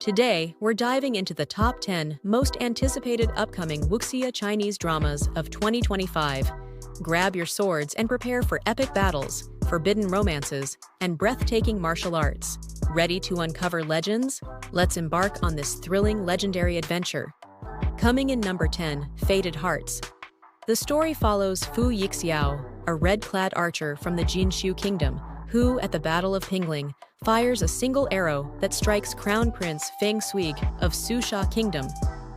Today, we're diving into the top 10 most anticipated upcoming Wuxia Chinese dramas of 2025. Grab your swords and prepare for epic battles, forbidden romances, and breathtaking martial arts. Ready to uncover legends? Let's embark on this thrilling legendary adventure. Coming in number 10, Fated Hearts. The story follows Fu Yixiao, a red-clad archer from the Jinshu Kingdom, who, at the Battle of Pingling, fires a single arrow that strikes Crown Prince Feng Sui of Susha Kingdom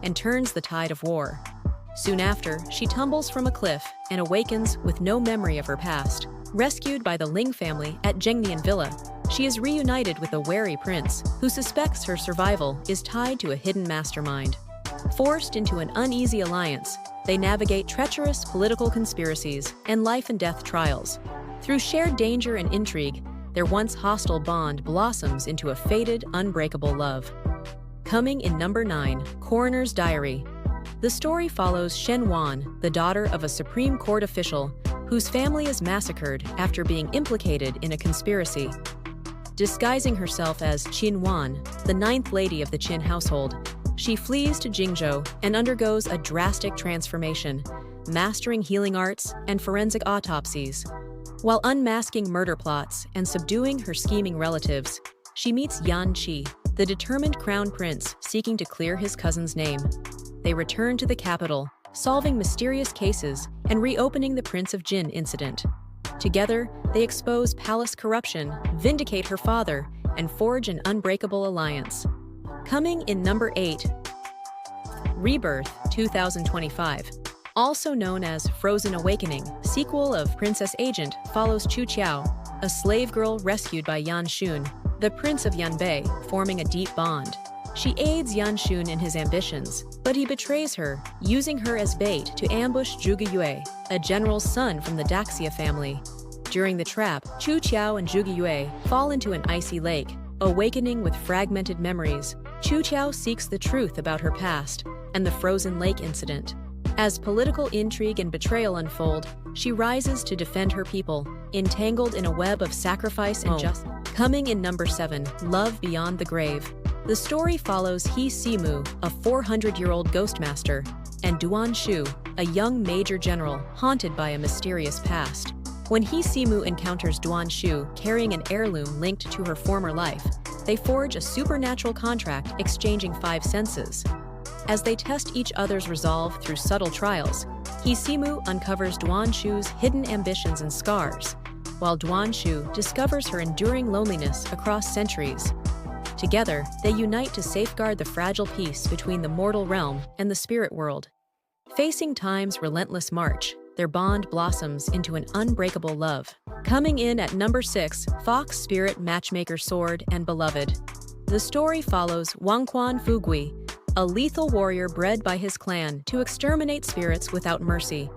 and turns the tide of war. Soon after, she tumbles from a cliff and awakens with no memory of her past. Rescued by the Ling family at Zhengnian Villa, she is reunited with a wary prince who suspects her survival is tied to a hidden mastermind. Forced into an uneasy alliance, they navigate treacherous political conspiracies and life-and-death trials. Through shared danger and intrigue, their once hostile bond blossoms into a fated, unbreakable love. Coming in number 9, Coroner's Diary. The story follows Shen Wan, the daughter of a Supreme Court official whose family is massacred after being implicated in a conspiracy. Disguising herself as Qin Wan, the ninth lady of the Qin household, she flees to Jingzhou and undergoes a drastic transformation, mastering healing arts and forensic autopsies. While unmasking murder plots and subduing her scheming relatives, she meets Yan Qi, the determined crown prince seeking to clear his cousin's name. They return to the capital, solving mysterious cases and reopening the Prince of Jin incident. Together, they expose palace corruption, vindicate her father, and forge an unbreakable alliance. Coming in number 8, Rebirth 2025. Also known as Frozen Awakening, sequel of Princess Agent follows Chu Qiao, a slave girl rescued by Yan Xun, the prince of Yanbei, forming a deep bond. She aids Yan Xun in his ambitions, but he betrays her, using her as bait to ambush Zhuge Yue, a general's son from the Daxia family. During the trap, Chu Qiao and Zhuge Yue fall into an icy lake. Awakening with fragmented memories, Chu Qiao seeks the truth about her past and the frozen lake incident. As political intrigue and betrayal unfold, she rises to defend her people, entangled in a web of sacrifice and justice. Coming in number 7, Love Beyond the Grave. The story follows He Simu, a 400-year-old ghostmaster, and Duan Shu, a young major general haunted by a mysterious past. When He Simu encounters Duan Shu carrying an heirloom linked to her former life, they forge a supernatural contract exchanging 5 senses. As they test each other's resolve through subtle trials, He Simu uncovers Duan Shu's hidden ambitions and scars, while Duan Shu discovers her enduring loneliness across centuries. Together, they unite to safeguard the fragile peace between the mortal realm and the spirit world. Facing time's relentless march, their bond blossoms into an unbreakable love. Coming in at number 6, Fox Spirit Matchmaker Sword and Beloved. The story follows Wangquan Fugui, a lethal warrior bred by his clan to exterminate spirits without mercy.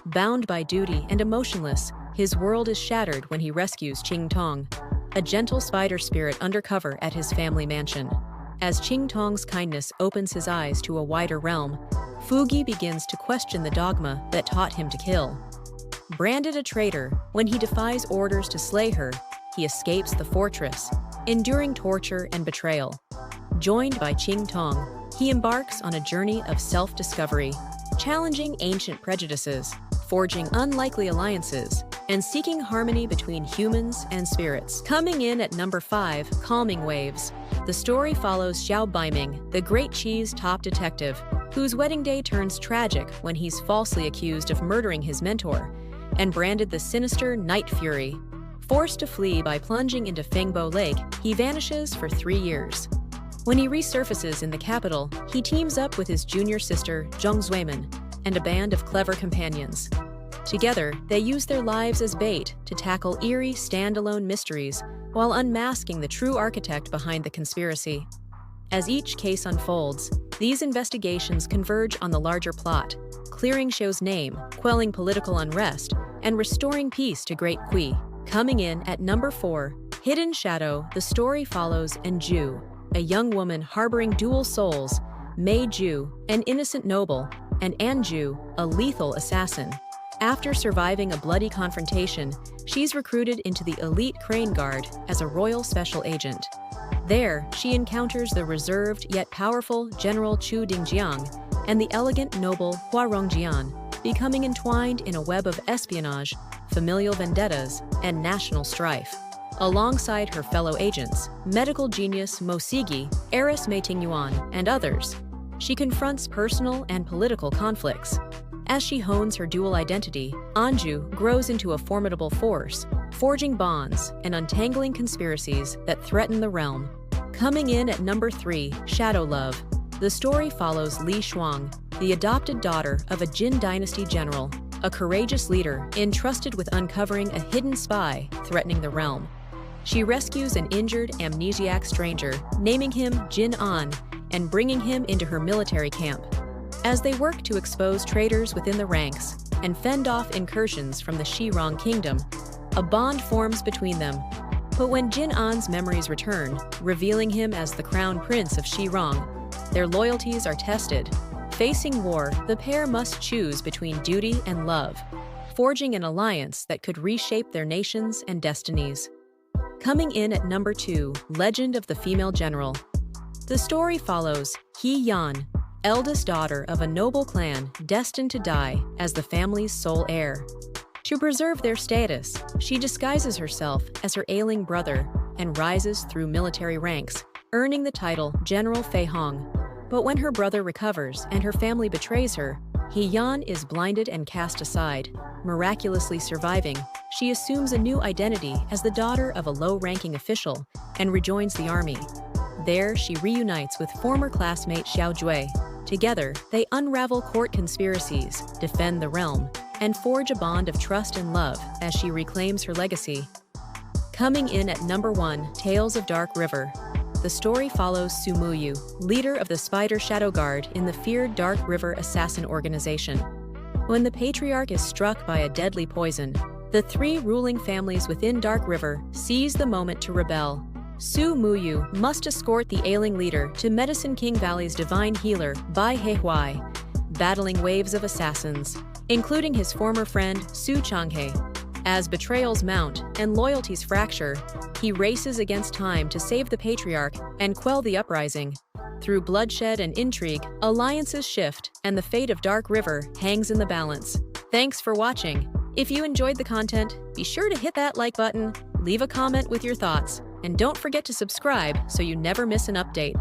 Bound by duty and emotionless, his world is shattered when he rescues Qing Tong, a gentle spider spirit undercover at his family mansion. As Qing Tong's kindness opens his eyes to a wider realm, Fugi begins to question the dogma that taught him to kill. Branded a traitor, when he defies orders to slay her, he escapes the fortress, enduring torture and betrayal. Joined by Qing Tong, he embarks on a journey of self-discovery, challenging ancient prejudices, forging unlikely alliances, and seeking harmony between humans and spirits. Coming in at number 5, Calming Waves. The story follows Xiao Baiming, the Great Qi's top detective, whose wedding day turns tragic when he's falsely accused of murdering his mentor and branded the sinister Night Fury. Forced to flee by plunging into Fengbo Lake, he vanishes for 3 years. When he resurfaces in the capital, he teams up with his junior sister, Zheng Zuimen, and a band of clever companions. Together, they use their lives as bait to tackle eerie, standalone mysteries while unmasking the true architect behind the conspiracy. As each case unfolds, these investigations converge on the larger plot, clearing Xiao's name, quelling political unrest, and restoring peace to Great Qi. Coming in at number 4, Hidden Shadow. The story follows Enju, a young woman harboring dual souls, Mei Ju, an innocent noble, and Anju, a lethal assassin. After surviving a bloody confrontation, she's recruited into the elite Crane Guard as a royal special agent. There, she encounters the reserved yet powerful General Chu Dingjiang and the elegant noble Hua Rongjian, becoming entwined in a web of espionage, familial vendettas, and national strife. Alongside her fellow agents, medical genius Mo Sigi, heiress Mei Tingyuan, and others, she confronts personal and political conflicts. As she hones her dual identity, Anju grows into a formidable force, forging bonds and untangling conspiracies that threaten the realm. Coming in at number 3, Shadow Love. The story follows Li Shuang, the adopted daughter of a Jin dynasty general, a courageous leader entrusted with uncovering a hidden spy threatening the realm. She rescues an injured amnesiac stranger, naming him Jin An, and bringing him into her military camp. As they work to expose traitors within the ranks and fend off incursions from the Shirong kingdom, a bond forms between them. But when Jin An's memories return, revealing him as the crown prince of Shirong, their loyalties are tested. Facing war, the pair must choose between duty and love, forging an alliance that could reshape their nations and destinies. Coming in at number 2, Legend of the Female General. The story follows He Yan, eldest daughter of a noble clan destined to die as the family's sole heir. To preserve their status, she disguises herself as her ailing brother and rises through military ranks, earning the title General Fei Hong. But when her brother recovers and her family betrays her, He Yan is blinded and cast aside. Miraculously surviving, she assumes a new identity as the daughter of a low-ranking official and rejoins the army. There, she reunites with former classmate Xiao Jue. Together, they unravel court conspiracies, defend the realm, and forge a bond of trust and love as she reclaims her legacy. Coming in at number 1, Tales of Dark River. The story follows Su Muyu, leader of the Spider Shadow Guard in the feared Dark River assassin organization. When the patriarch is struck by a deadly poison, the 3 ruling families within Dark River seize the moment to rebel. Su Muyu must escort the ailing leader to Medicine King Valley's divine healer, Bai Heihuai, battling waves of assassins, including his former friend Su Changhe. As betrayals mount and loyalties fracture, he races against time to save the patriarch and quell the uprising. Through bloodshed and intrigue, alliances shift, and the fate of Dark River hangs in the balance. Thanks for watching. If you enjoyed the content, be sure to hit that like button, leave a comment with your thoughts, and don't forget to subscribe so you never miss an update.